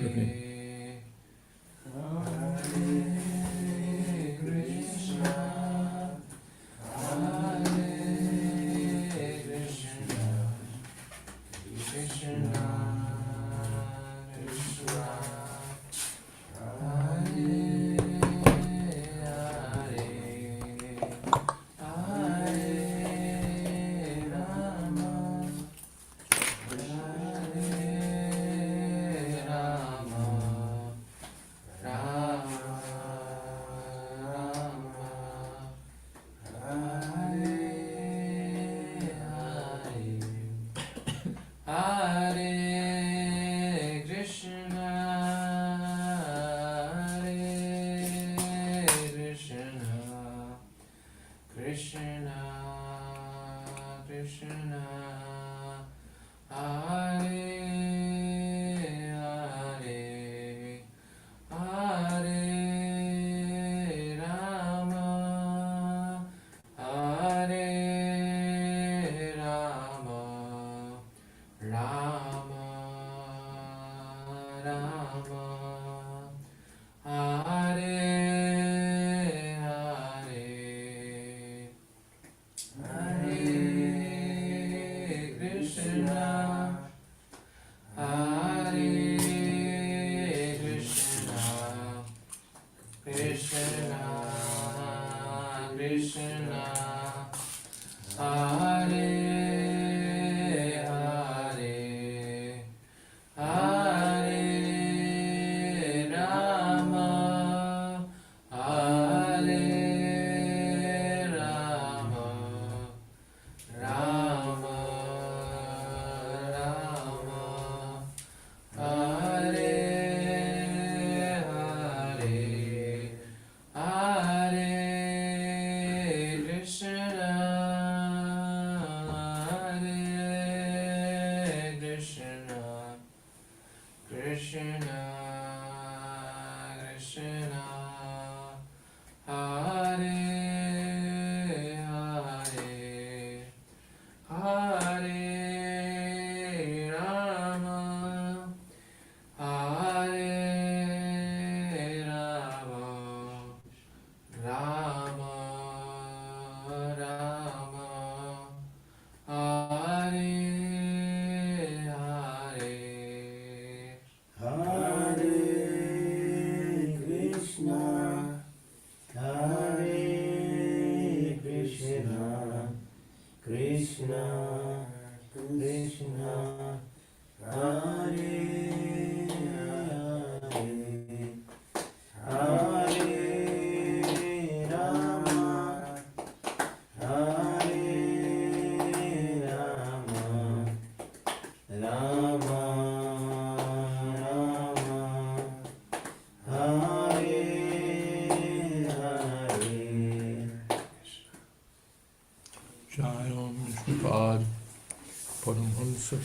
Kaveh.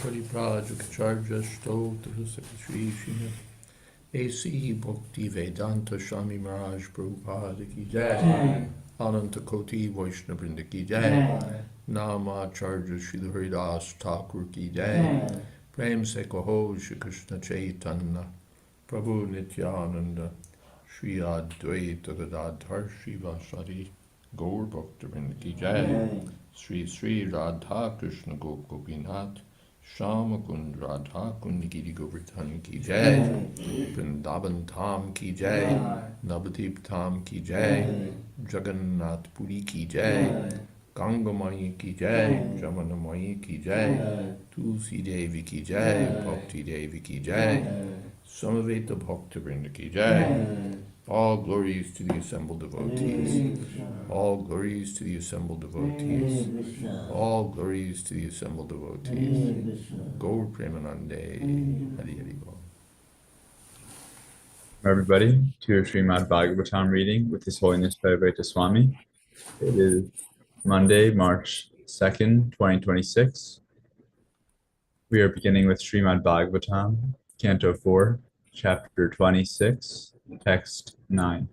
Pariprajukacharya Stotra Sakashishina A.C. Bhakti Vedanta Swami Maharaj Prabhupada Ki Jai Ananta Koti Vaishnavrinda Ki Jai Namacharya Srila Haridas Thakur Ki Jai Prem Se Kaho Shri Krishna Chaitanya Prabhu Nityananda Shri Advaita Gadadhar Shivasari Gaur Bhaktivinoda Ki Jai Sri Sri Radha Krishna Gopinath Shama Kund Radha Kund Giri Govardhan Ki Jai Vrindavan Tham Ki Jai Navadip Tham Ki Jai Jagannath Puri Ki Jai Ganga Mai Ki Jai Jamana Mai Ki Jai Tulsi Devi Ki Jai Bhakti Devi Ki Jai Samaveta Bhaktivinoda Ki Jai. All glories to the assembled devotees. All glories to the assembled devotees. All glories to the assembled devotees. Gaur Premanande. Hari Hari Bol. Everybody, to your Srimad Bhagavatam reading with His Holiness Jayādvaita Swami. It is Monday, March 2nd, 2026. We are beginning with Srimad Bhagavatam, Canto 4, Chapter 26, Text 9.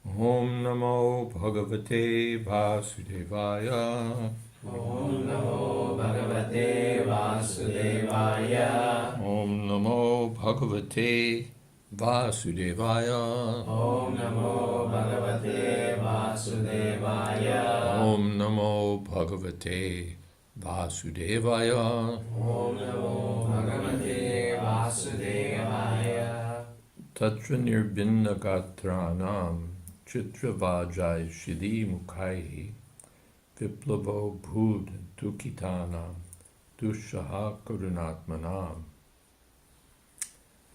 Om Namo Bhagavate Vasudevaya. Om Namo Bhagavate Vasudevaya. Bhagavate Vasudevaya. Om Namo Bhagavate Vasudevaya. Om Namo Bhagavate Vasudevaya. Om Namo Bhagavate Vasudevaya. Tatra nirbinna gatranam chitravajai shidi mukhaihi viplavo bhud dukitanam dushaha karunatmanam.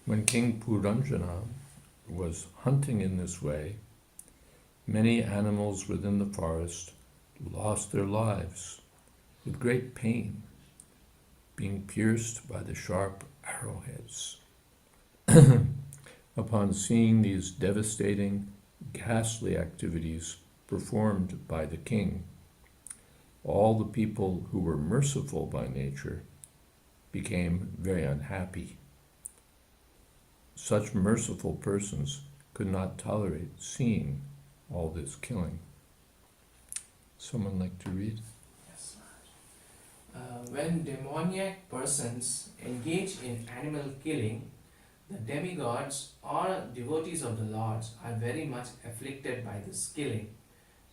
When King Puranjana was hunting in this way, many animals within the forest lost their lives with great pain, being pierced by the sharp arrowheads. Upon seeing these devastating, ghastly activities performed by the king, all the people who were merciful by nature became very unhappy. Such merciful persons could not tolerate seeing all this killing. Someone like to read? Yes. When demoniac persons engage in animal killing, the demigods or devotees of the Lords are very much afflicted by this killing.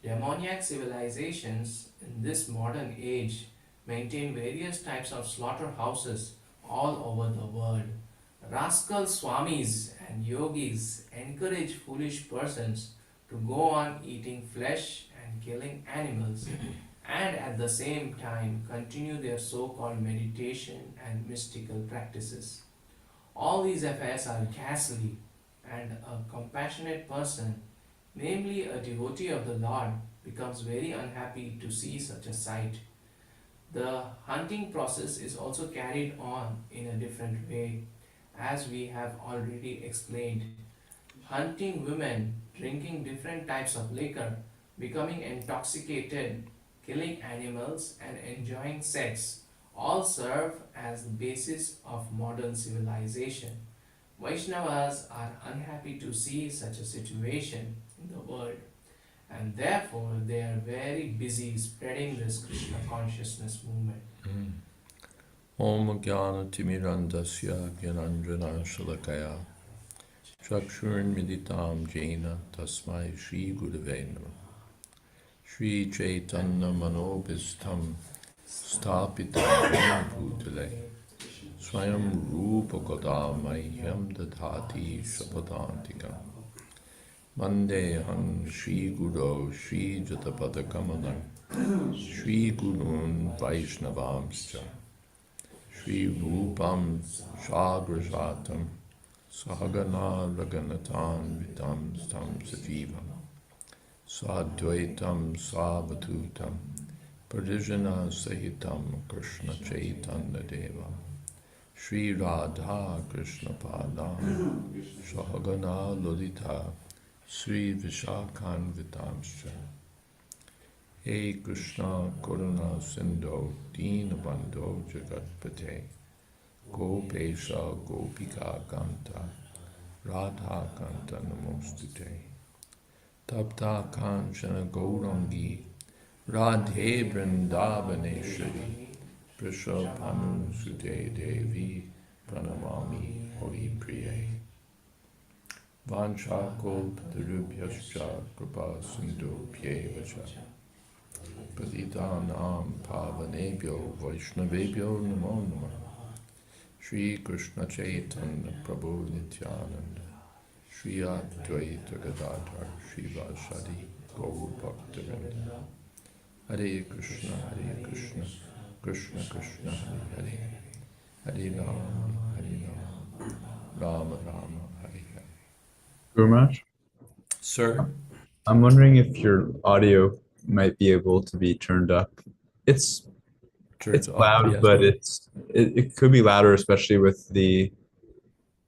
Demoniac civilizations in this modern age maintain various types of slaughterhouses all over the world. Rascal swamis and yogis encourage foolish persons to go on eating flesh and killing animals and at the same time continue their so-called meditation and mystical practices. All these affairs are ghastly, and a compassionate person, namely a devotee of the Lord, becomes very unhappy to see such a sight. The hunting process is also carried on in a different way, as we have already explained. Hunting women, drinking different types of liquor, becoming intoxicated, killing animals, and enjoying sex all serve as the basis of modern civilization. Vaishnavas are unhappy to see such a situation in the world, and therefore they are very busy spreading this Krishna consciousness movement. Om Jnana Timirandasya Gyananjana Shalakaya Chakshurn Miditam Jena Tasmai Shri Gurave Namah. Shri Chaitanya Manobhistam Stapitam Bhutale Swayam Rupa Kodamahyam Dadhati Shapadantikam Vandeham Shri Guru Shri Jatapada Kamalam Shri Gurun Vaishnavamscha Shri Rupam Shagrajatam Sahagana Raganatan Vitam Stam Sajivam Sadvaitam Savatutam Pradijana Sahitam Krishna Chaitanya Deva Shri Radha Krishna Padam Sahagana Lodita Sri Vishakhan Vitamscha. Hey Krishna Karuna Sindho Deenabandho Jagatpate Gopesha Gopika Kanta Radha Kanta Namostute Tapta Kanchana Gaurangi Radhe Vrindavaneshwari Prishabhanu Sute Devi Pranamami Hari Priye Vanchakolpatarubhyascha Kripa Sindhu Pyevacha Patitanam Pavanebhyo Vaishnavebhyo Namo Namah. Shri Krishna Chaitanya Prabhu Nityananda Shri Advaita Gadadhar Shri Vasadi Gaur Bhaktivinoda Hare Krishna Krishna Krishna Hare Hare Hare Rama Rama Rama Hare Hare. Guru Maharaj, Sir? I'm wondering if your audio might be able to be turned up. It's loud, Yes. but it could be louder, especially with the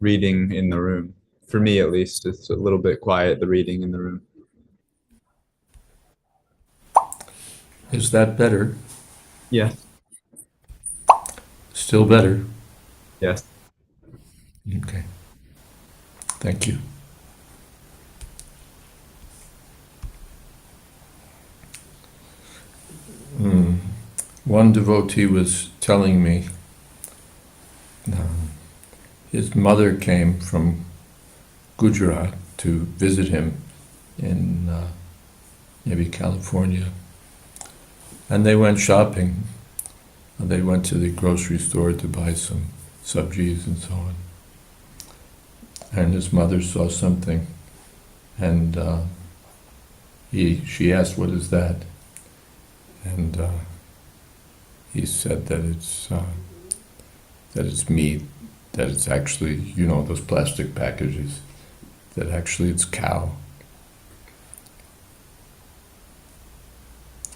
reading in the room. For me, at least, it's a little bit quiet, the reading in the room. Is that better? Yes. Still better? Yes. Okay. Thank you. One devotee was telling me his mother came from Gujarat to visit him in maybe California. And they went shopping. They went to the grocery store to buy some sabjis and so on. And his mother saw something, and she asked, "What is that?" And he said that it's meat, that it's actually, you know, those plastic packages, that actually it's cow.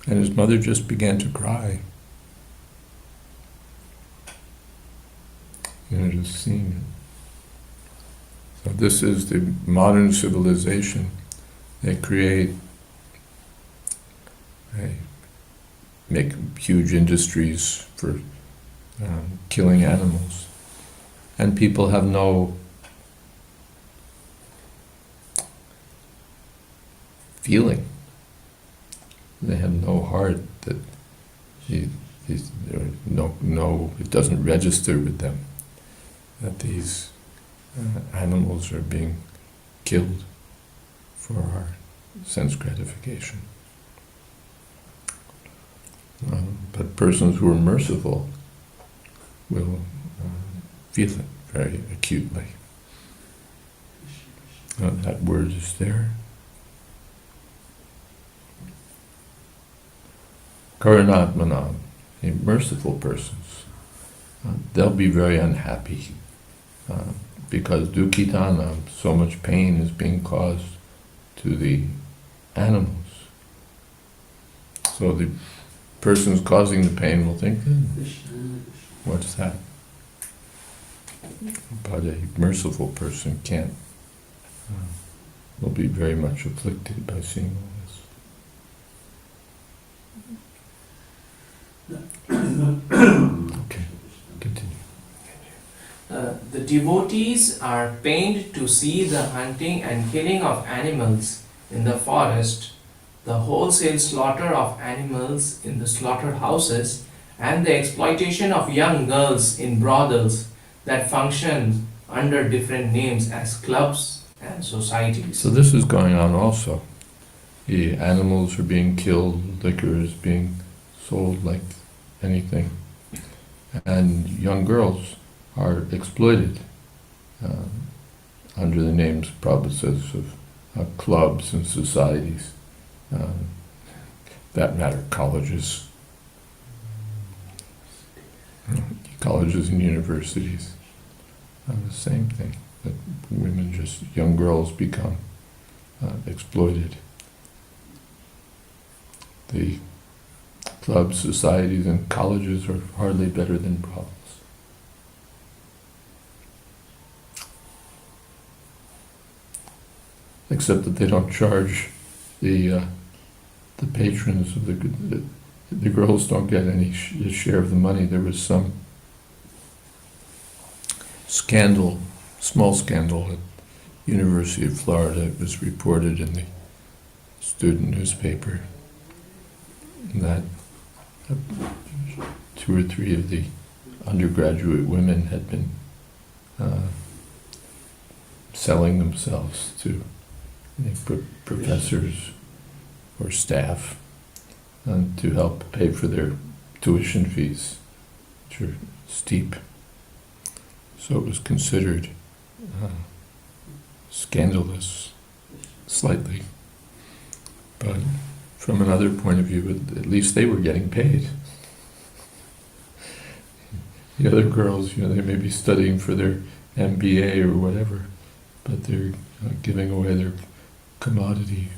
And his mother just began to cry. You know, just seeing it. So this is the modern civilization. They make huge industries for killing animals. And people have no feeling. They have no heart, that it doesn't register with them that these animals are being killed for our sense gratification. But persons who are merciful will feel it very acutely. That word is there. Karanatmanam, merciful persons, they'll be very unhappy because dukkhitanam, so much pain is being caused to the animals. So the persons causing the pain will think, what's that? But a merciful person can't, will be very much afflicted by seeing all this. Okay, continue. The devotees are pained to see the hunting and killing of animals in the forest, the wholesale slaughter of animals in the slaughterhouses, and the exploitation of young girls in brothels that function under different names as clubs and societies. So this is going on also. The animals are being killed, liquor is being sold like anything, and young girls are exploited under the names, Prabhupada says, of clubs and societies. That matter, colleges and universities. The same thing, that women, just young girls, become exploited. The clubs, societies, and colleges are hardly better than brothels. Except that they don't charge the patrons of the girls don't get any share of the money. There was some scandal, small scandal at University of Florida. It was reported in the student newspaper that 2 or 3 of the undergraduate women had been selling themselves to professors or staff to help pay for their tuition fees, which are steep. So it was considered scandalous, slightly. But from another point of view, at least they were getting paid. The other girls, they may be studying for their MBA or whatever, but they're giving away their commodity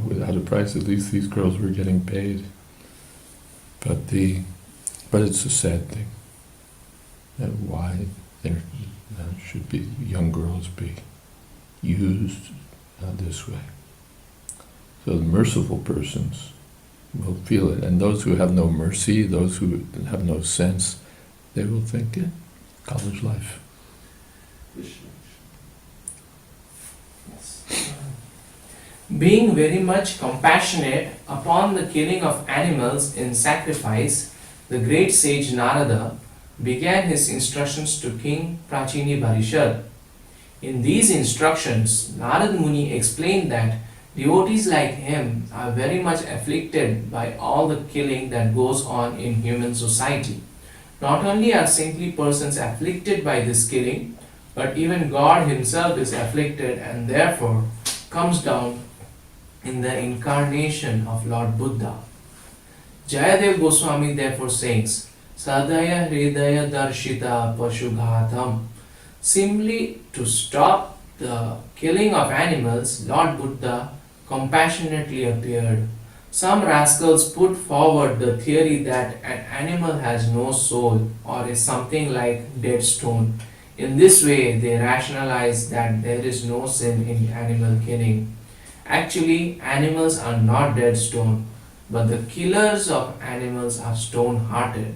without a price. At least these girls were getting paid. But it's a sad thing. And why there should be young girls be used this way. So the merciful persons will feel it, and those who have no mercy, those who have no sense, they will think, college life. Being very much compassionate upon the killing of animals in sacrifice, the great sage Narada began his instructions to King Prachini Barishad. In these instructions, Narad Muni explained that devotees like him are very much afflicted by all the killing that goes on in human society. Not only are saintly persons afflicted by this killing, but even God himself is afflicted and therefore comes down in the incarnation of Lord Buddha. Jayadev Goswami therefore says, Sadaya Hridaya Darshita Pashughatam. Simply to stop the killing of animals, Lord Buddha compassionately appeared. Some rascals put forward the theory that an animal has no soul or is something like dead stone. In this way, they rationalize that there is no sin in animal killing. Actually, animals are not dead stone, but the killers of animals are stone-hearted.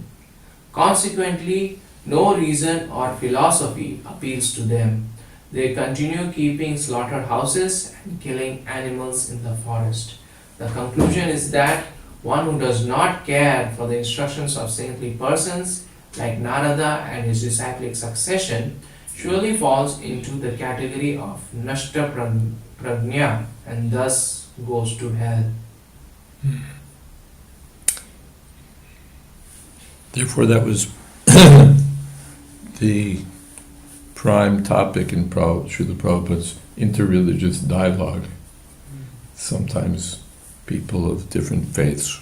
Consequently, no reason or philosophy appeals to them. They continue keeping slaughterhouses and killing animals in the forest. The conclusion is that one who does not care for the instructions of saintly persons like Narada and his disciplic succession surely falls into the category of Nashta Prajna and thus goes to hell. Therefore, that was the prime topic in Srila Prabhupada's interreligious dialogue. Sometimes people of different faiths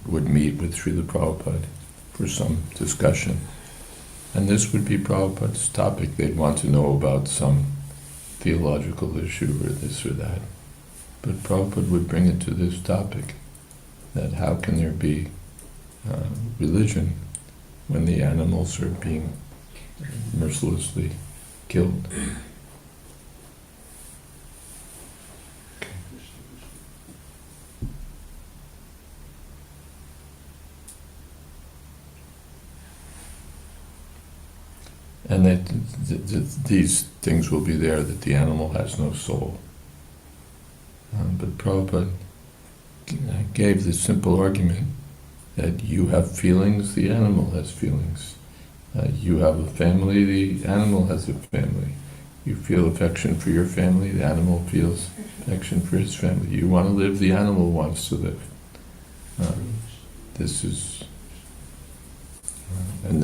would meet with Srila Prabhupada for some discussion. And this would be Prabhupada's topic. They'd want to know about some theological issue or this or that. But Prabhupada would bring it to this topic, that how can there be religion when the animals are being mercilessly killed? And that these things will be there, that the animal has no soul. But Prabhupada gave this simple argument that you have feelings, the animal has feelings. You have a family, the animal has a family. You feel affection for your family, the animal feels affection for his family. You want to live, the animal wants to live. This is...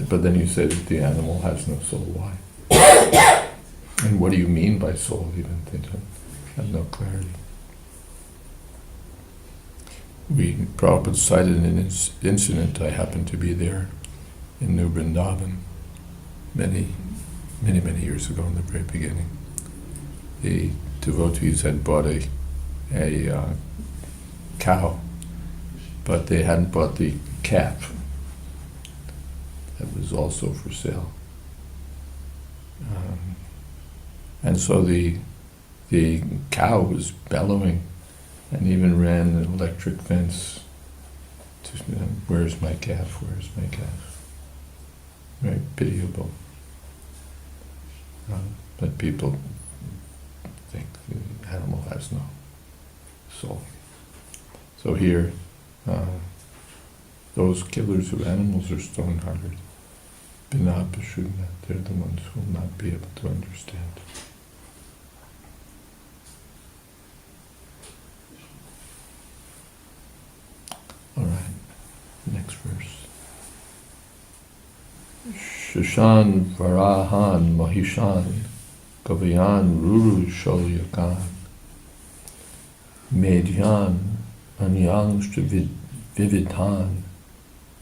but then you say that the animal has no soul. Why? And what do you mean by soul? Even they don't have no clarity. Prabhupada cited an incident. I happened to be there in New Vrindavan many years ago in the very beginning. The devotees had bought a cow, but they hadn't bought the calf. That was also for sale. And so the cow was bellowing and even ran an electric fence to, where's my calf, where's my calf? Very pitiable. But people think the animal has no soul. So here, those killers of animals are stone-hearted. Binapashuna, they're the ones who will not be able to understand. All right, next verse. Shashan Varahan Mahishan Gavayan Ruru Sholyakan Medyan Anyangshta Vividhan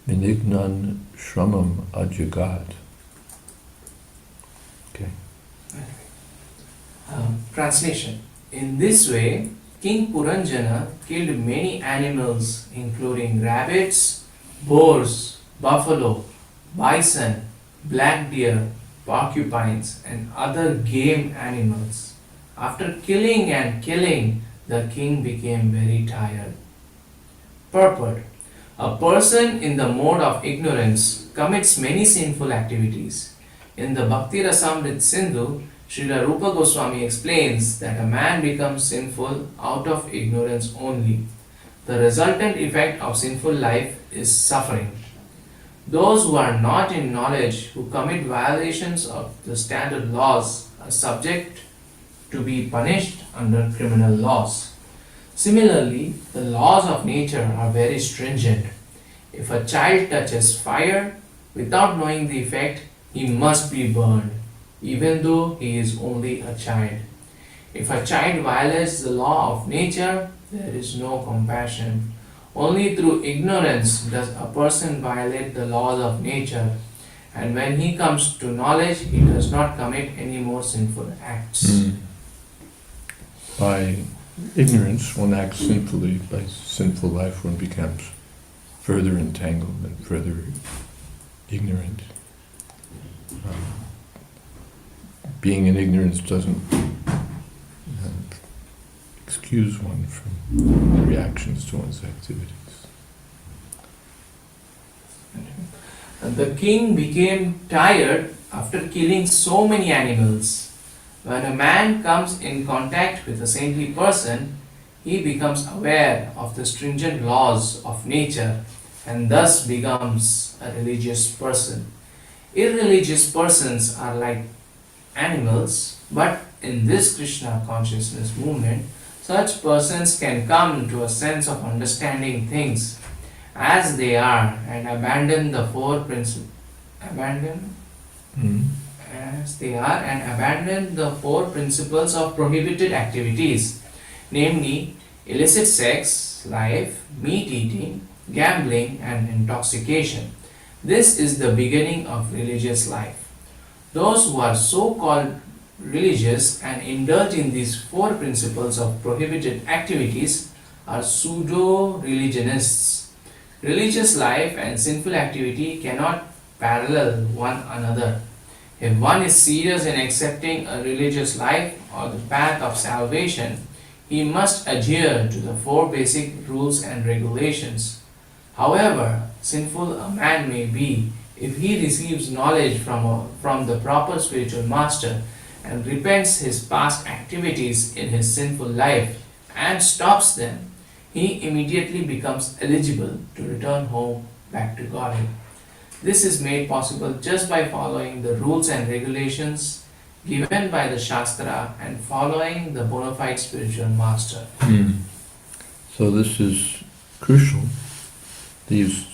Vinignan Shramam Ajagat. Okay. Translation. In this way, King Puranjana killed many animals including rabbits, boars, buffalo, bison, black deer, porcupines and other game animals. After killing and killing, the king became very tired. Purport. A person in the mode of ignorance commits many sinful activities. In the Bhakti Rasamrit Sindhu, Srila Rupa Goswami explains that a man becomes sinful out of ignorance only. The resultant effect of sinful life is suffering. Those who are not in knowledge, who commit violations of the standard laws, are subject to be punished under criminal laws. Similarly, the laws of nature are very stringent. If a child touches fire without knowing the effect, he must be burned, even though he is only a child. If a child violates the law of nature, there is no compassion. Only through ignorance does a person violate the laws of nature, and when he comes to knowledge, he does not commit any more sinful acts. By ignorance, one acts sinfully. By sinful life, one becomes further entangled and further ignorant. Being in ignorance doesn't excuse one from reactions to one's activities. And the king became tired after killing so many animals. When a man comes in contact with a saintly person, he becomes aware of the stringent laws of nature and thus becomes a religious person. Irreligious persons are like animals, but in this Krishna consciousness movement, such persons can come to a sense of understanding things as they are and abandon the four principles. As they are and abandon the four principles of prohibited activities, namely illicit sex, life, meat eating, gambling, and intoxication. This is the beginning of religious life. Those who are so-called religious and indulge in these four principles of prohibited activities are pseudo-religionists. Religious life and sinful activity cannot parallel one another. If one is serious in accepting a religious life or the path of salvation, he must adhere to the four basic rules and regulations. However sinful a man may be, if he receives knowledge from the proper spiritual master and repents his past activities in his sinful life and stops them, he immediately becomes eligible to return home back to Godhead. This is made possible just by following the rules and regulations given by the Shastra and following the bona fide spiritual master. So this is crucial. These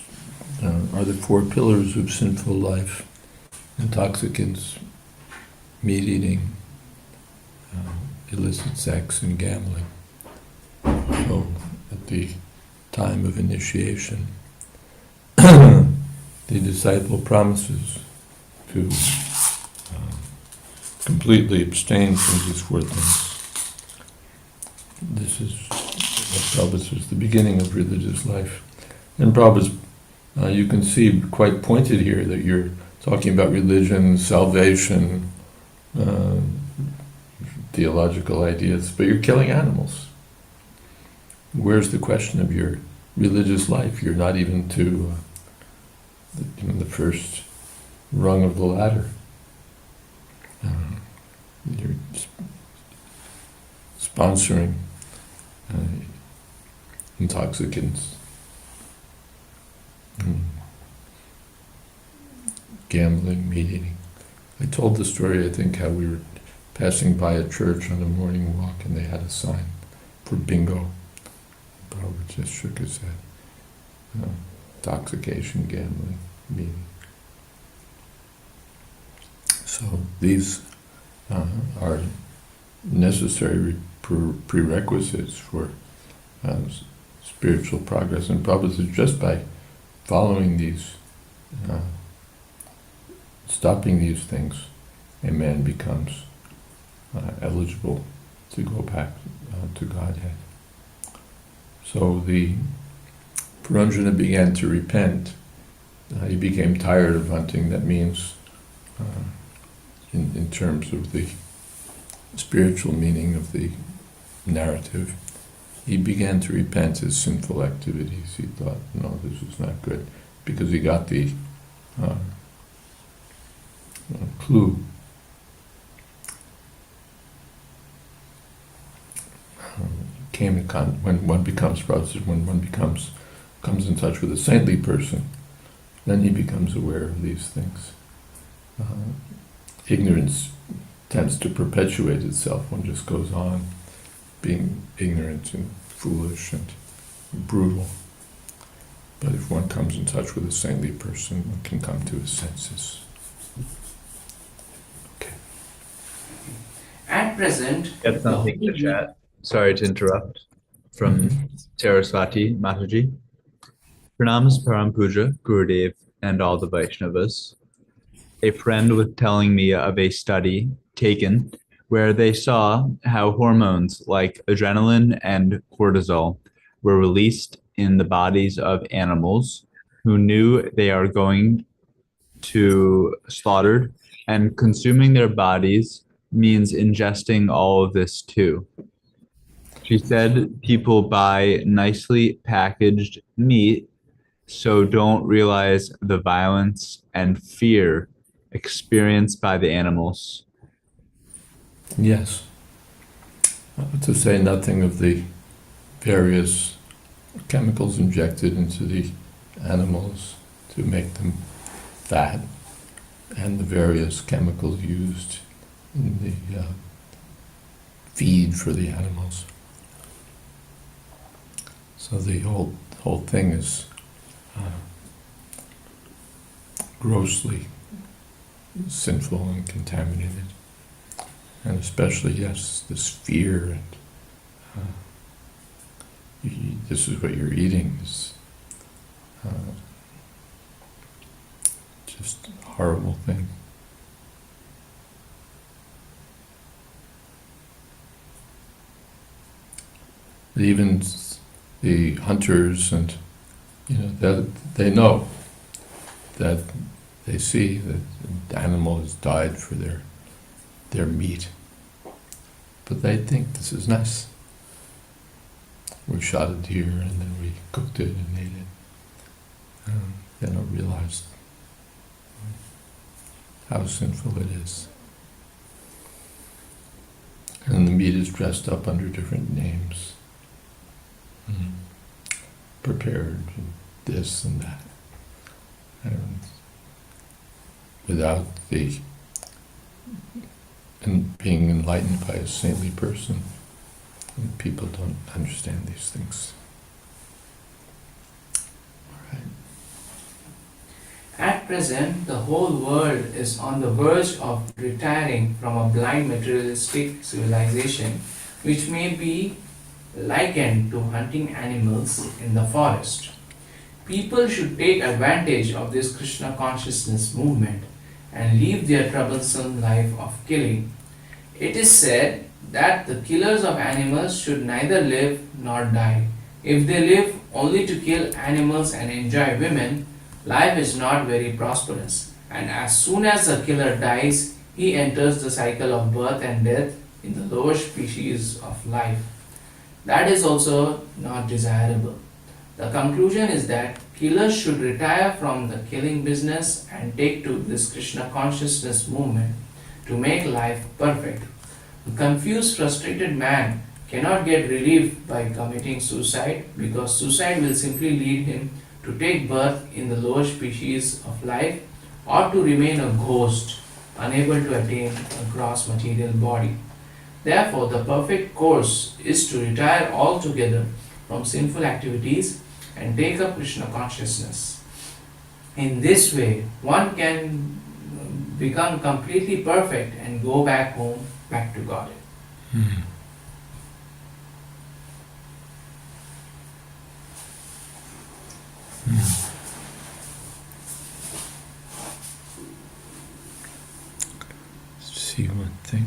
are the four pillars of sinful life: intoxicants, meat eating, illicit sex, and gambling. So at the time of initiation, the disciple promises to completely abstain from these four things. This is what Prabhupada says, the beginning of religious life. And Prabhupada, you can see quite pointed here that you're talking about religion, salvation, theological ideas, but you're killing animals. Where's the question of your religious life? You're not even to the first rung of the ladder. You're sponsoring intoxicants, gambling, meat eating. I told the story, I think, how we were passing by a church on a morning walk and they had a sign for bingo. Barbara just shook his head. Intoxication, gambling, meat eating. So these are necessary prerequisites for spiritual progress. And Prabhupada says just by following these, stopping these things, a man becomes eligible to go back to Godhead. So the Puranjana began to repent. He became tired of hunting. That means, in terms of the spiritual meaning of the narrative, he began to repent his sinful activities. He thought, no, this is not good, because he got the clue. When one becomes, Prabhupada says, when one comes in touch with a saintly person, then he becomes aware of these things. Ignorance tends to perpetuate itself. One just goes on being ignorant and foolish and brutal. But if one comes in touch with a saintly person, one can come to his senses. Okay. At present, Get something in the chat. Sorry to interrupt. From Saraswati Mataji. Pranamas Param Puja, Gurudev, and all the Vaishnavas. A friend was telling me of a study taken where they saw how hormones like adrenaline and cortisol were released in the bodies of animals who knew they are going to slaughtered, and consuming their bodies means ingesting all of this too. She said people buy nicely packaged meat so don't realize the violence and fear experienced by the animals. Yes. To say nothing of the various chemicals injected into the animals to make them fat, and the various chemicals used in the feed for the animals. So the whole thing is grossly sinful and contaminated, and especially, yes, this fear and this is what you're eating is just a horrible thing. Even the hunters and that they know that they see that the animal has died for their meat, but they think this is nice. We shot a deer and then we cooked it and ate it. They don't realize how sinful it is. And the meat is dressed up under different names. Prepared, and this and that. And without being enlightened by a saintly person, people don't understand these things. All right. At present, the whole world is on the verge of retiring from a blind materialistic civilization, which may be likened to hunting animals in the forest. People should take advantage of this Krishna consciousness movement and leave their troublesome life of killing. It is said that the killers of animals should neither live nor die. If they live only to kill animals and enjoy women, life is not very prosperous. And as soon as the killer dies, he enters the cycle of birth and death in the lower species of life. That is also not desirable. The conclusion is that killers should retire from the killing business and take to this Krishna consciousness movement to make life perfect. A confused, frustrated man cannot get relief by committing suicide, because suicide will simply lead him to take birth in the lower species of life or to remain a ghost, unable to attain a gross material body. Therefore, the perfect course is to retire altogether from sinful activities and take up Krishna consciousness. In this way, one can become completely perfect and go back home, back to God. Let's see one thing.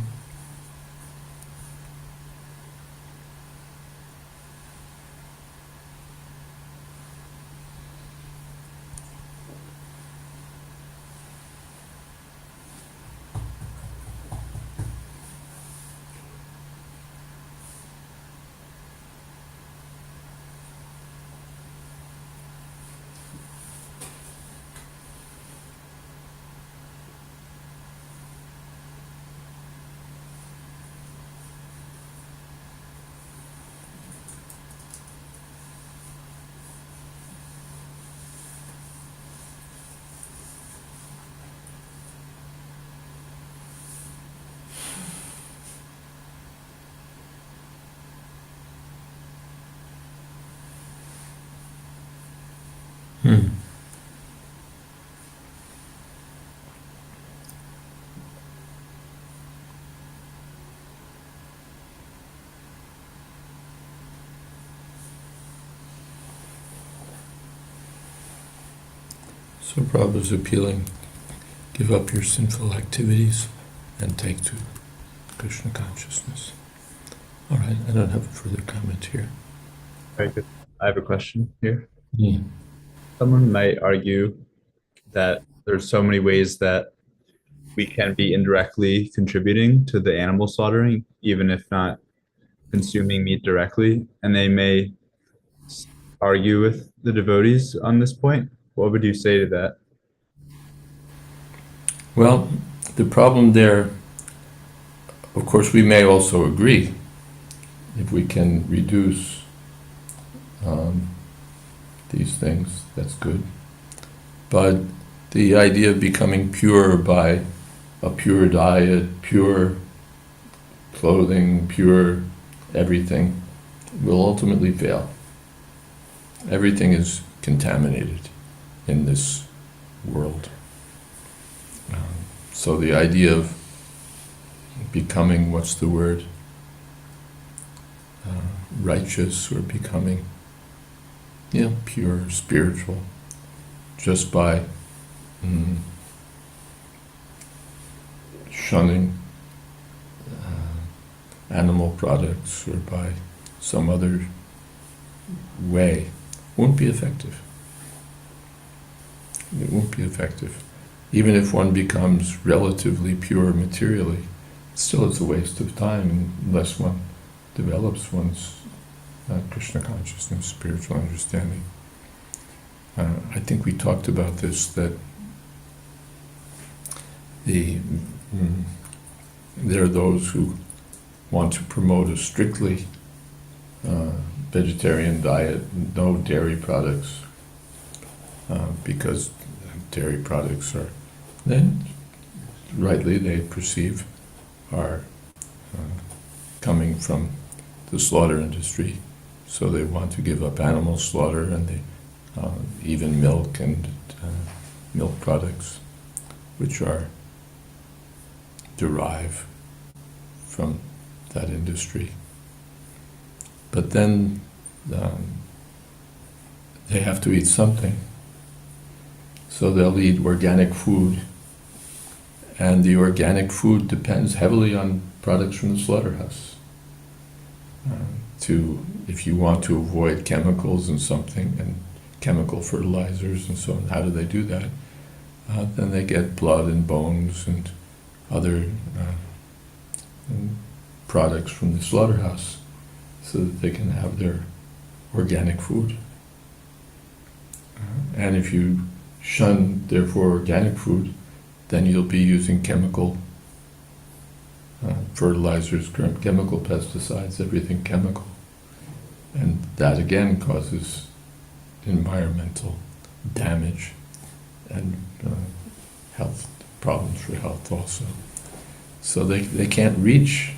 So Prabhupada's appealing, give up your sinful activities and take to Krishna consciousness. All right, I don't have a further comment here. Very good. I have a question here. Mm. Someone might argue that there's so many ways that we can be indirectly contributing to the animal slaughtering, even if not consuming meat directly, and they may argue with the devotees on this point. What would you say to that? Well, the problem there, of course, we may also agree if we can reduce these things, that's good. But the idea of becoming pure by a pure diet, pure clothing, pure everything, will ultimately fail. Everything is contaminated in this world. So the idea of becoming, what's the word, righteous, or becoming, pure, spiritual, just by shunning animal products or by some other way, won't be effective. It won't be effective. Even if one becomes relatively pure materially, still it's a waste of time unless one develops one's Krishna consciousness, spiritual understanding. I think we talked about this, that there are those who want to promote a strictly vegetarian diet, no dairy products, because dairy products are, then rightly they perceive, are coming from the slaughter industry, so they want to give up animal slaughter, and they even milk and milk products, which are derived from that industry. But then they have to eat something, so they'll eat organic food, and the organic food depends heavily on products from the slaughterhouse. If you want to avoid chemicals and something, and chemical fertilizers and so on, how do they do that? Then they get blood and bones and other products from the slaughterhouse, so that they can have their organic food. And if you shun, therefore, organic food, then you'll be using chemical fertilizers, chemical pesticides, everything chemical. And that again causes environmental damage and health problems for health also. So they can't reach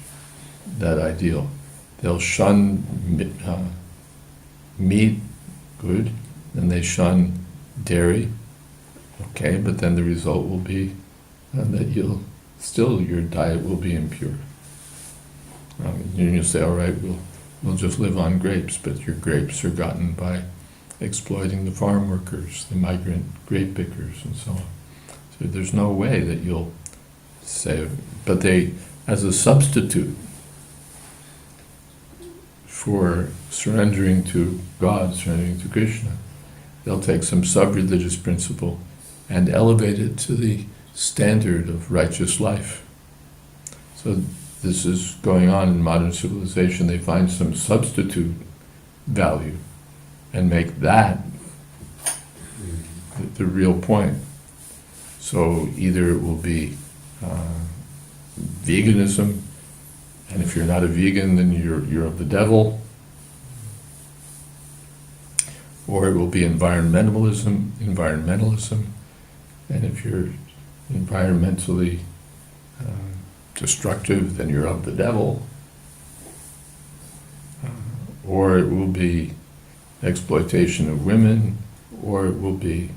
that ideal. They'll shun meat, good, then they shun dairy, okay, but then the result will be that your diet will be impure. You'll say, all right, we'll just live on grapes, but your grapes are gotten by exploiting the farm workers, the migrant grape pickers, and so on. So there's no way that you'll say, but they, as a substitute for surrendering to God, surrendering to Krishna, they'll take some sub-religious principle and elevate it to the standard of righteous life. So this is going on in modern civilization. They find some substitute value and make that the real point. So either it will be veganism, and if you're not a vegan, then you're of the devil, or it will be environmentalism, and if you're environmentally destructive, then you're of the devil, or it will be exploitation of women, or it will be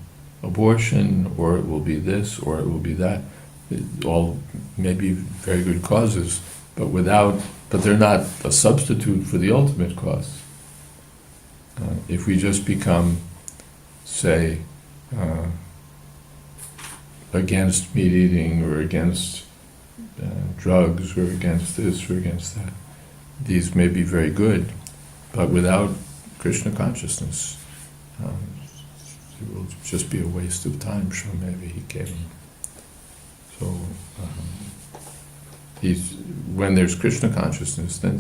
abortion, or it will be this, or it will be that. It all may be very good causes, but they're not a substitute for the ultimate cause. If we just become, say, against meat eating or against drugs or against this or against that. These may be very good, but without Krishna consciousness, it will just be a waste of time, maybe he gave him. So, when there's Krishna consciousness, then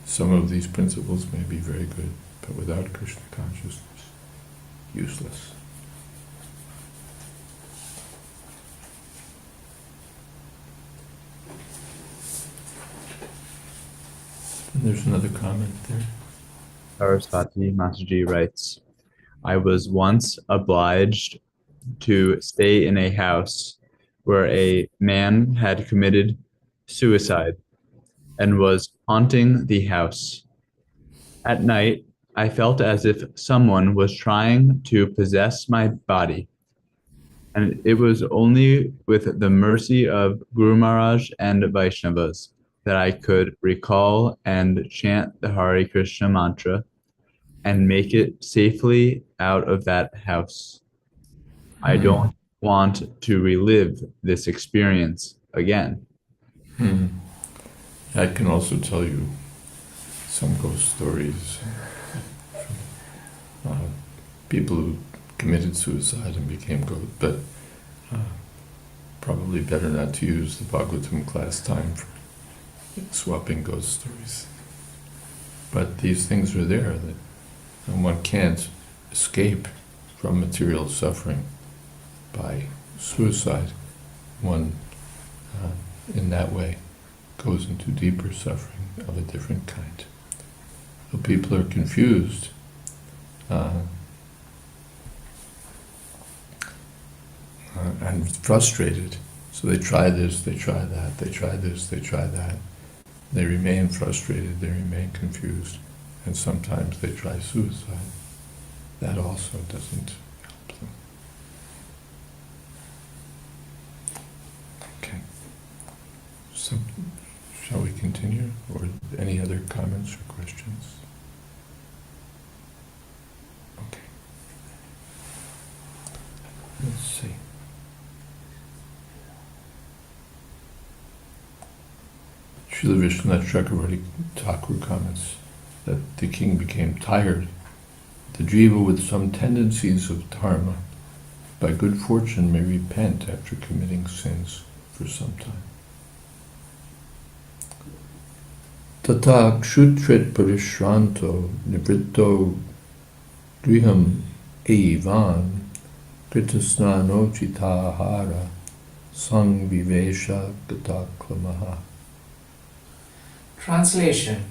some of these principles may be very good, but without Krishna consciousness, useless. And there's another comment there. Saraswati Mataji writes, I was once obliged to stay in a house where a man had committed suicide and was haunting the house. At night, I felt as if someone was trying to possess my body. And it was only with the mercy of Guru Maharaj and Vaishnavas that I could recall and chant the Hare Krishna mantra and make it safely out of that house. I don't want to relive this experience again. I can also tell you some ghost stories. People who committed suicide and became ghosts, but probably better not to use the Bhagavatam class time for swapping ghost stories. But these things are there, and one can't escape from material suffering by suicide. One, in that way, goes into deeper suffering of a different kind. So people are confused. And frustrated. So they try this, they try that, they try this, they try that. They remain frustrated, they remain confused, and sometimes they try suicide. That also doesn't help them. Okay. So, shall we continue? Or any other comments or questions? Okay. Let's see. Srila Vishwanath Chakravarti Thakur comments that the king became tired. The jiva with some tendencies of dharma, by good fortune, may repent after committing sins for some time. Tata kshutrit parishranto nivritto griham eivan kritasnano chitahara sangvivesha gataklamaha. Translation.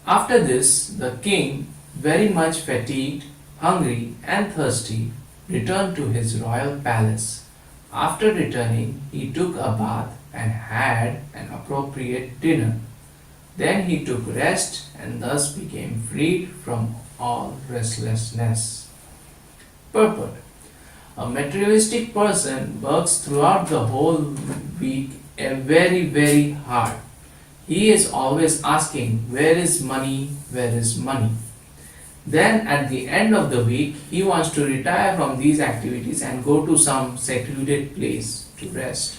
After this, the king, very much fatigued, hungry and thirsty, returned to his royal palace. After returning, he took a bath and had an appropriate dinner. Then he took rest and thus became freed from all restlessness. Purport. A materialistic person works throughout the whole week very, very hard. He is always asking, where is money, where is money? Then at the end of the week, he wants to retire from these activities and go to some secluded place to rest.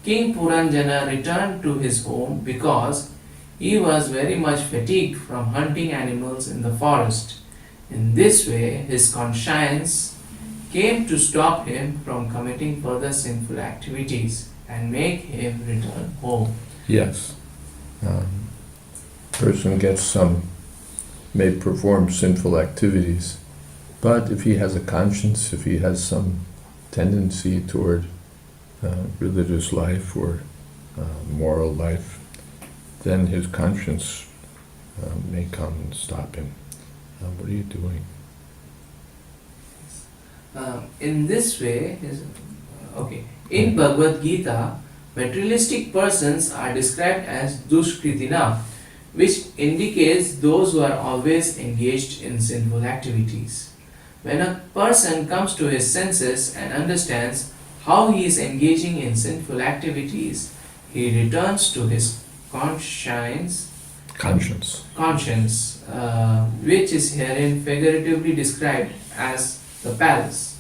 King Puranjana returned to his home because he was very much fatigued from hunting animals in the forest. In this way, his conscience came to stop him from committing further sinful activities and make him return home. Yes. Person may perform sinful activities, but if he has a conscience, if he has some tendency toward religious life or moral life, then his conscience may come and stop him. What are you doing? In this way, in Bhagavad Gita, materialistic persons are described as dushkritina, which indicates those who are always engaged in sinful activities. When a person comes to his senses and understands how he is engaging in sinful activities, he returns to his conscience, which is herein figuratively described as the palace.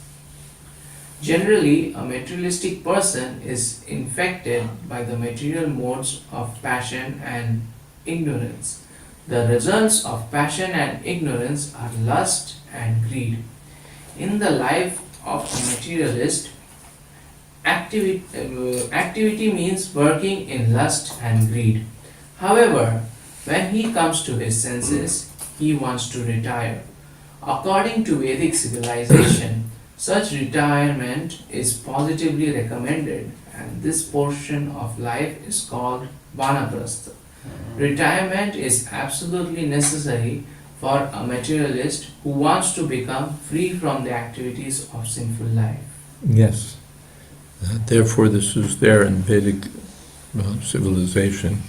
Generally, a materialistic person is infected by the material modes of passion and ignorance. The results of passion and ignorance are lust and greed. In the life of a materialist, activity means working in lust and greed. However, when he comes to his senses, he wants to retire. According to Vedic civilization, such retirement is positively recommended, and this portion of life is called vanaprastha. Retirement is absolutely necessary for a materialist who wants to become free from the activities of sinful life. Yes. Therefore, this is there in Vedic civilization.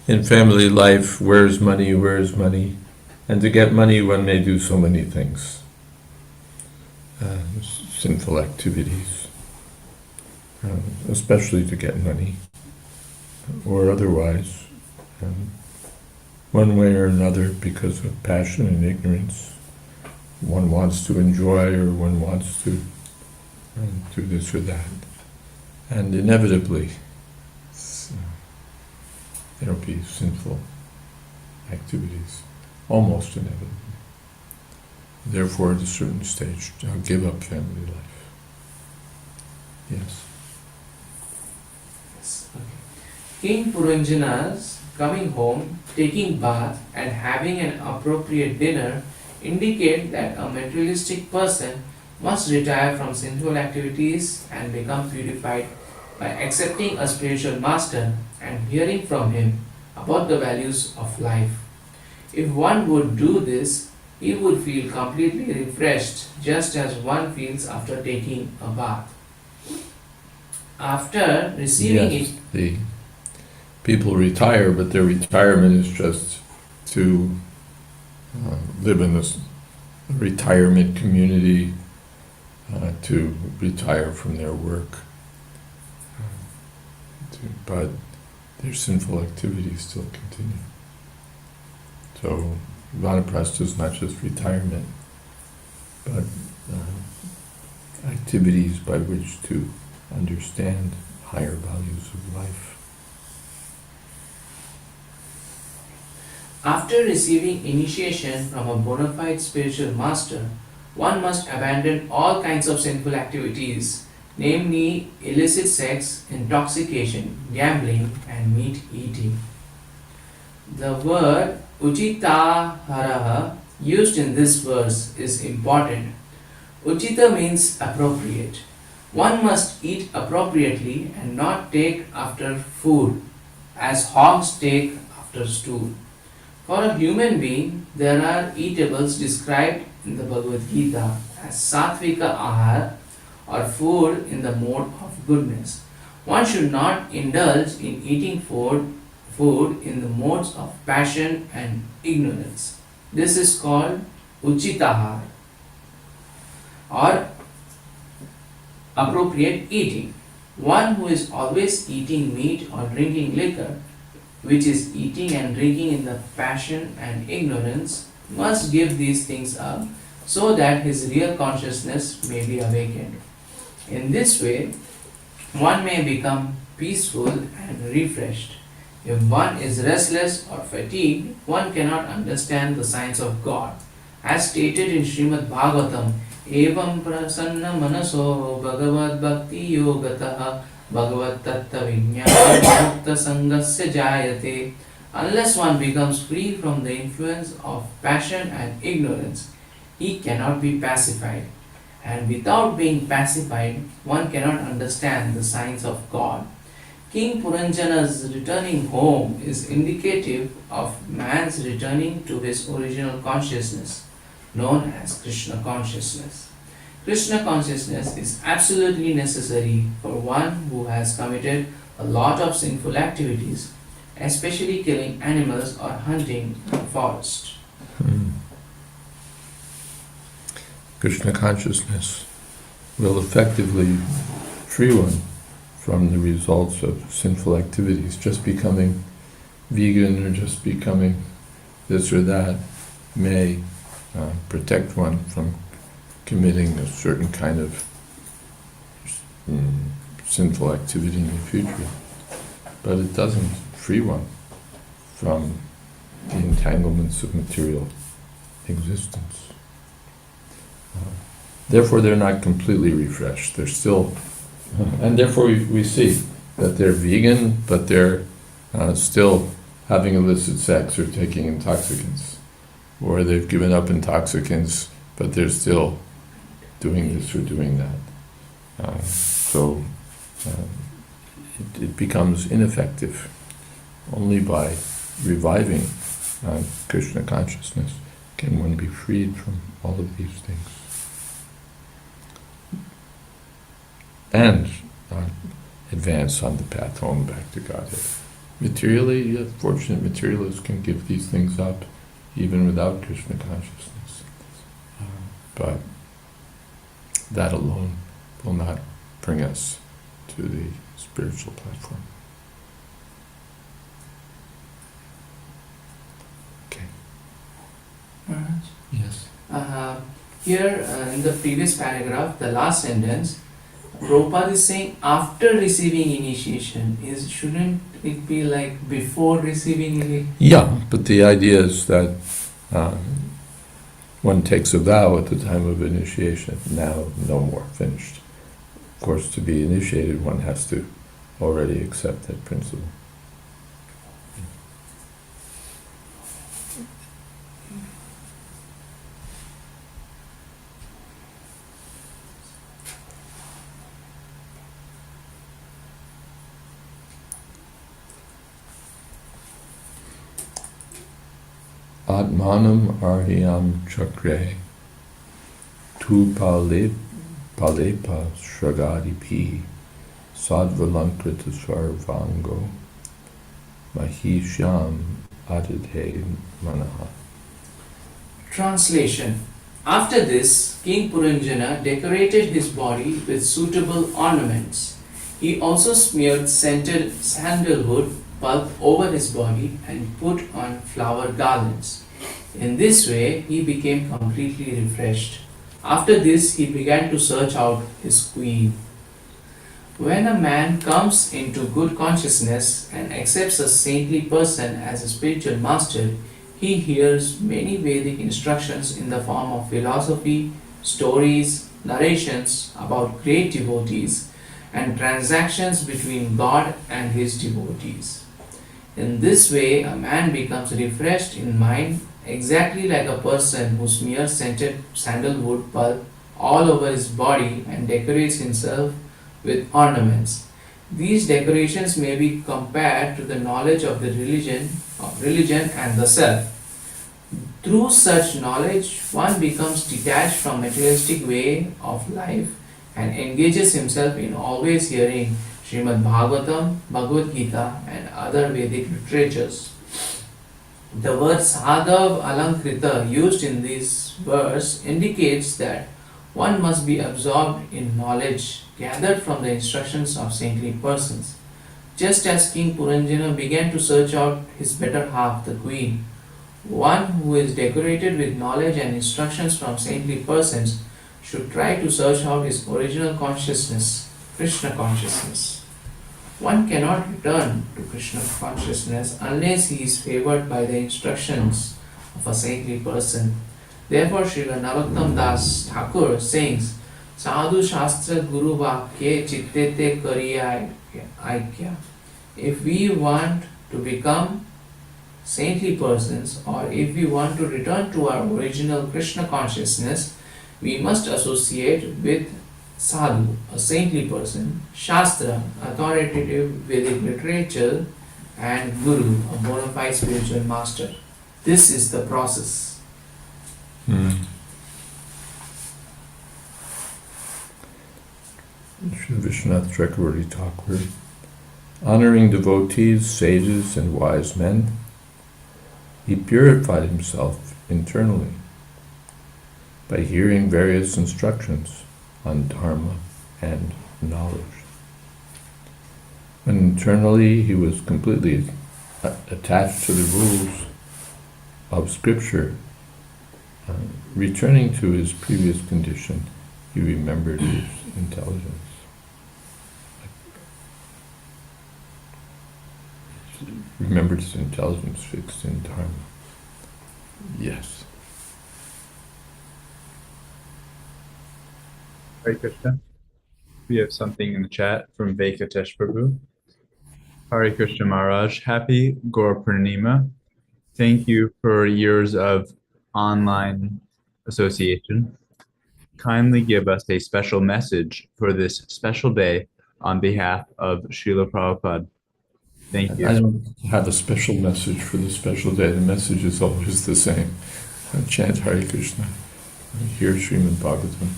In family life, where's money, where's money? And to get money, one may do so many things. Sinful activities, especially to get money, or otherwise, one way or another, because of passion and ignorance. One wants to enjoy, or one wants to do this or that. And inevitably, there'll be sinful activities, almost inevitably. Therefore, at a certain stage, I'll give up family life. Yes. Yes, okay. King Puranjana's coming home, taking bath, and having an appropriate dinner indicate that a materialistic person must retire from sinful activities and become purified by accepting a spiritual master and hearing from him about the values of life. If one would do this, he would feel completely refreshed, just as one feels after taking a bath. After receiving Yes, the people retire, but their retirement is just to live in this retirement community, to retire from their work. But their sinful activities still continue. So vanaprastha is not just retirement, but activities by which to understand higher values of life. After receiving initiation from a bona fide spiritual master, one must abandon all kinds of sinful activities, namely illicit sex, intoxication, gambling, and meat eating. The word Uchitaharaha used in this verse is important. Uchita means appropriate. One must eat appropriately and not take after food, as hogs take after stool. For a human being, there are eatables described in the Bhagavad Gita as Satvika Ahar, or food in the mode of goodness. One should not indulge in eating food in the modes of passion and ignorance. This is called Uchitahar, or appropriate eating. One who is always eating meat or drinking liquor, which is eating and drinking in the passion and ignorance, must give these things up so that his real consciousness may be awakened. In this way, one may become peaceful and refreshed. If one is restless or fatigued, one cannot understand the signs of God. As stated in Srimad Bhagavatam, Evam prasanna manaso bhagavad bhakti yogataha bhagavad tatta vijnana mukta sangasya jayate. Unless one becomes free from the influence of passion and ignorance, he cannot be pacified. And without being pacified, one cannot understand the signs of God. King Puranjana's returning home is indicative of man's returning to his original consciousness, known as Krishna consciousness. Krishna consciousness is absolutely necessary for one who has committed a lot of sinful activities, especially killing animals or hunting in the forest. Krishna consciousness will effectively free one from the results of sinful activities. Just becoming vegan or just becoming this or that may protect one from committing a certain kind of sinful activity in the future, but it doesn't free one from the entanglements of material existence. Therefore, they're not completely refreshed. They're still, and therefore we see that they're vegan, but they're still having illicit sex or taking intoxicants, or they've given up intoxicants, but they're still doing this or doing that. So it becomes ineffective. Only by reviving Krishna consciousness can one be freed from all of these things. And advance on the path home back to Godhead. Materially, fortunate materialists can give these things up even without Krishna consciousness. But that alone will not bring us to the spiritual platform. Okay. Maharaj? Yes. Here in the previous paragraph, the last sentence, Prabhupada is saying after receiving initiation, shouldn't it be like before receiving it? Yeah, but the idea is that one takes a vow at the time of initiation, now no more, finished. Of course, to be initiated, one has to already accept that principle. Atmanam arhyam chakre tu palepa shragadipi sadvalankrita sarvango mahishyam adidhe manaha. Translation. After this, King Puranjana decorated his body with suitable ornaments. He also smeared scented sandalwood pulp over his body and put on flower garlands. In this way, he became completely refreshed. After this, he began to search out his queen. When a man comes into good consciousness and accepts a saintly person as a spiritual master, he hears many Vedic instructions in the form of philosophy, stories, narrations about great devotees, and transactions between God and his devotees. In this way, a man becomes refreshed in mind, exactly like a person who smears scented sandalwood pulp all over his body and decorates himself with ornaments. These decorations may be compared to the knowledge of the religion and the self. Through such knowledge, one becomes detached from materialistic way of life and engages himself in always hearing Srimad Bhagavatam, Bhagavad Gita and other Vedic literatures. The word Sadhav Alankrita used in this verse indicates that one must be absorbed in knowledge gathered from the instructions of saintly persons. Just as King Puranjana began to search out his better half, the queen, one who is decorated with knowledge and instructions from saintly persons should try to search out his original consciousness, Krishna consciousness. One cannot return to Krishna consciousness unless he is favored by the instructions of a saintly person. Therefore, Srila Narottam Das Thakur sings, Sadhu Shastra Guru Vakye Chittete Kariya Aikya. If we want to become saintly persons, or if we want to return to our original Krishna consciousness, we must associate with Sadhu, a saintly person, Shastra, authoritative Vedic literature, and Guru, a bona fide spiritual master. This is the process. Sri Vishwanath Chakravarti Thakur, honoring devotees, sages, and wise men, he purified himself internally by hearing various instructions on Dharma and knowledge. When internally he was completely attached to the rules of Scripture, returning to his previous condition, he remembered his intelligence. remembered his intelligence fixed in Dharma. Yes. Hare Krishna. We have something in the chat from Venkatesh Prabhu. Hare Krishna Maharaj, happy Gaur Purnima. Thank you for years of online association. Kindly give us a special message for this special day on behalf of Srila Prabhupada. Thank you. I don't have a special message for the special day. The message is always the same. Chant Hare Krishna. Hear Srimad Bhagavatam.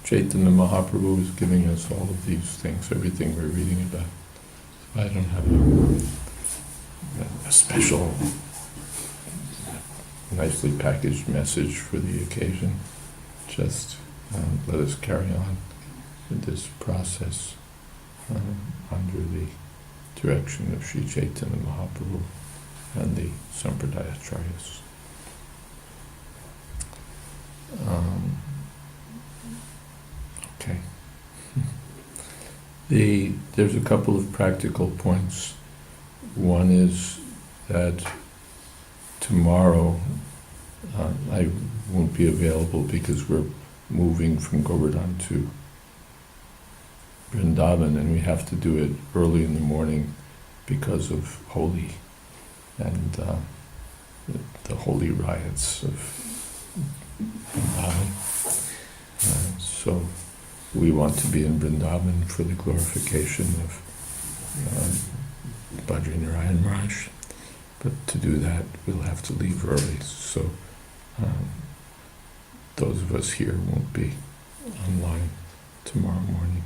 Chaitanya Mahaprabhu is giving us all of these things, everything we're reading about. I don't have a special, nicely packaged message for the occasion. Just let us carry on with this process under the direction of Sri Chaitanya Mahaprabhu and the Sampradaya-acharyas. Okay. There's a couple of practical points. One is that tomorrow I won't be available because we're moving from Govardhan to Vrindavan, and we have to do it early in the morning because of Holi and the holy riots of Vrindavan. So we want to be in Vrindavan for the glorification of Bhadri Narayan Maharaj, but to do that we'll have to leave early. So those of us here won't be online tomorrow morning.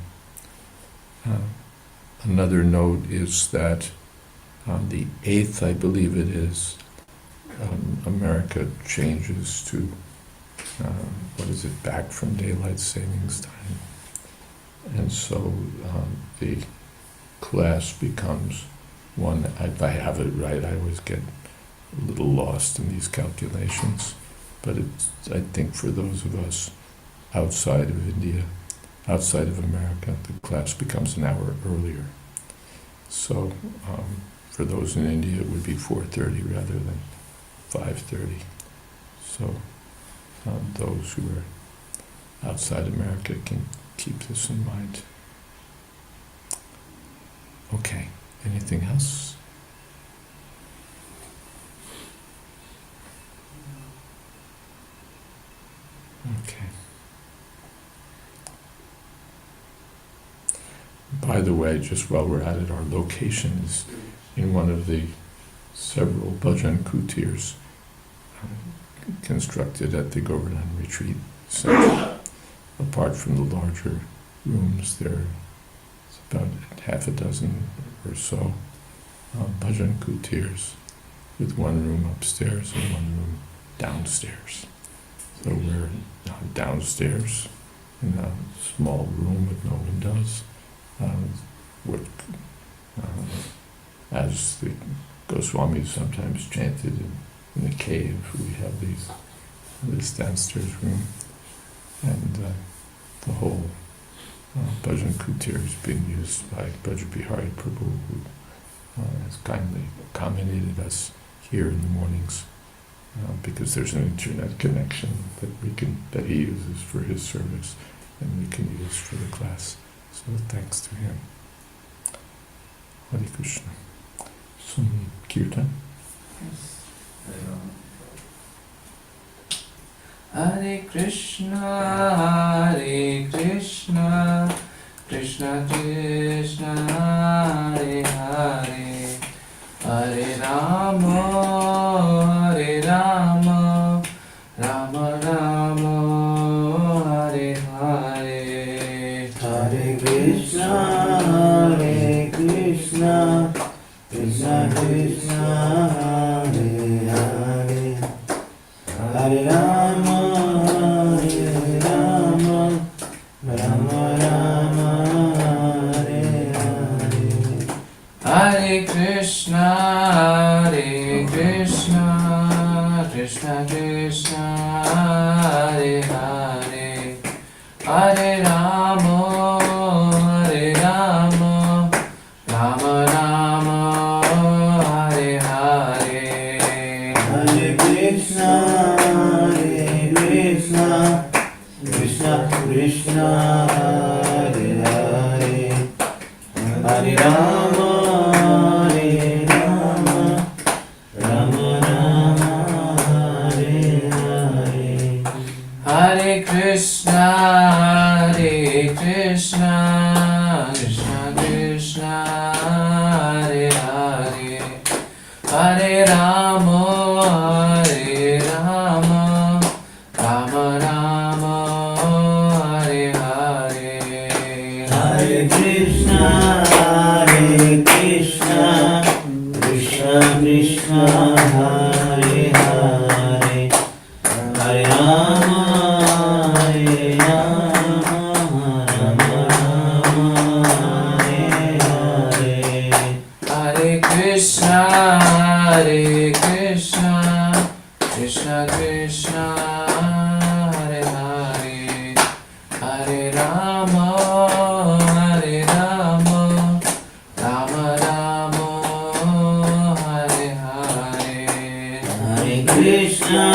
Another note is that on the 8th, I believe it is, America changes to, back from daylight savings time. And so the class becomes one, if I have it right, I always get a little lost in these calculations, but it's, I think for those of us outside of India, outside of America, the class becomes an hour earlier. So for those in India, it would be 4:30 rather than 5:30. So those who are outside America can keep this in mind. Okay, anything else? Okay. By the way, just while we're at it, our location is in one of the several bhajan kutirs constructed at the Govardhan Retreat Center. Apart from the larger rooms, there's about half a dozen or so bhajan kutirs with one room upstairs and one room downstairs. So we're downstairs in a small room with no windows. As the Goswamis sometimes chanted in the cave, we have this downstairs room, and the whole bhajan kutir is being used by Braja Bihari Prabhu, who has kindly accommodated us here in the mornings because there's an internet connection that he uses for his service, and we can use for the class. So thanks to him. Hare Krishna. Some kirtan. Hare Krishna, Krishna Krishna, Hare Hare, Hare Rama, Rama Rama, Hare Hare, Hare Krishna, Krishna Krishna, Hare Hare, Hare Rama, Rama Rama, Hare Hare. Hare Krishna, Krishna Krishna, Hare Hare, Hare Rama, Rama Rama, Hare Hare. Hare Rama, Rama Rama, Hare Hare. Hare Krishna, Krishna Krishna, Hare Hare. Hare Rama, Rama Rama, Hare Hare. Hare Krishna, Krishna Krishna, Hare Hare. Hare Rama, Rama Rama, Hare Hare. Hare Krishna, Krishna Krishna, Hare Hare. Hare Rama, Rama Rama, Hare Hare. Hare Krishna,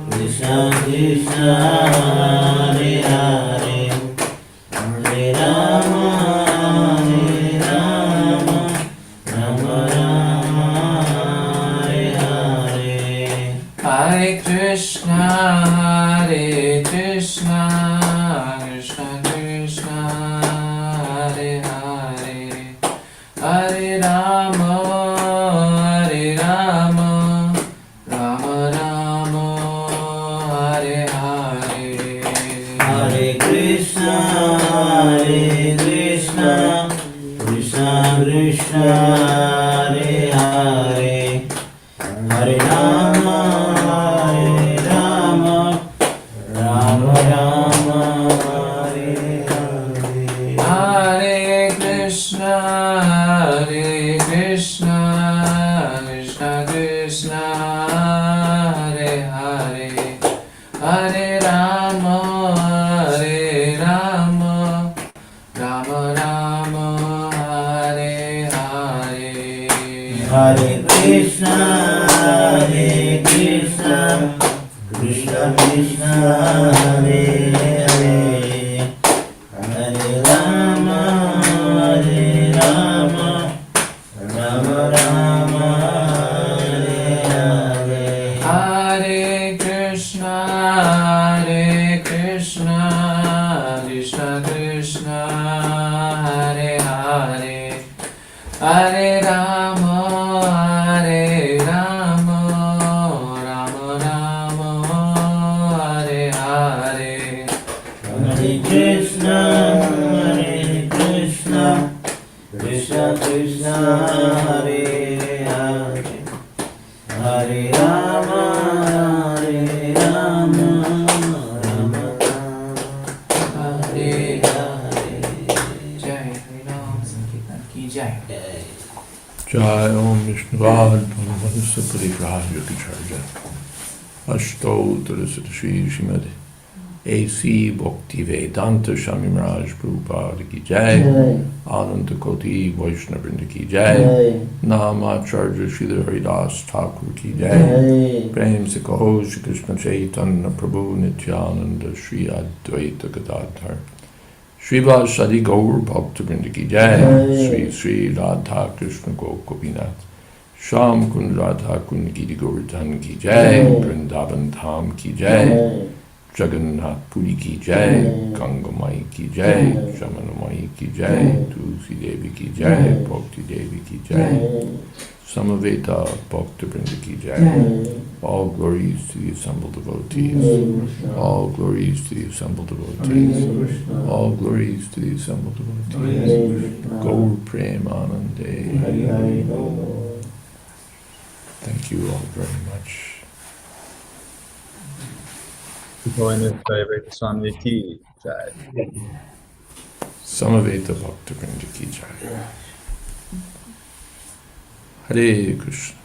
Krishna Krishna, Hare Hare. Hare Rama, Rama Rama, Hare Hare. Hare Krishna, Krishna Krishna, Hare Hare. Hare Rama, Rama Rama, Hare Hare. Hare Krishna, Krishna Krishna, Hare Hare. Hare Rama, Rama Rama, Hare Hare. Hare Krishna, Krishna Krishna, Hare Hare. Hare Rama, Rama Rama, Hare Hare. Hare Krishna, Krishna Krishna, Hare Hare. Hare Rama, Rama Rama, Hare Hare. Hare Krishna, Krishna Krishna, Hare Hare. Hare Rama, Rama Rama, Hare Hare. Hare Krishna, Krishna Krishna, Hare Hare. Hare Rama, Rama Rama, Hare Hare. Jai Hari Ram Sankirtan ki jai. Jai Om Vishnuvad Bhagavatam Parivraj Yogacharya Ashtottara Shri Srimad A.C. Bhakti Vedanta Swami Maharaj Prabhupada ki jai. Ananta Koti Vaishnava Vrinda ki jai. Namacharya Srila Haridas Thakur ki jai. Prem se kaho Shri Krishna Chaitanya Prabhu Nityananda Shri Jayādvaita Gadadhar Srivas Sadi Gaur Bhakta Vrinda ki jai. Sri Sri Radha Krishna Gopinath Sham Kund Radha Kund Giri Govardhan ki jai. Vrindavan Dham ki jai. Jagannath Puri ki jai, Ganga Mai ki jai, Jamana Mai ki jai, Tulsi Devi ki jai, Bhakti Devi ki jai, Samaveta Bhakta Vrinda ki jai. All glories to the assembled devotees. All glories to the assembled devotees. All glories to the assembled devotees. Gaur Premanande. Thank you all very much. Holiness Jayādvaita Swami ki jai. Samaveta Bhakta Vrinda ki jai. Hare Krishna.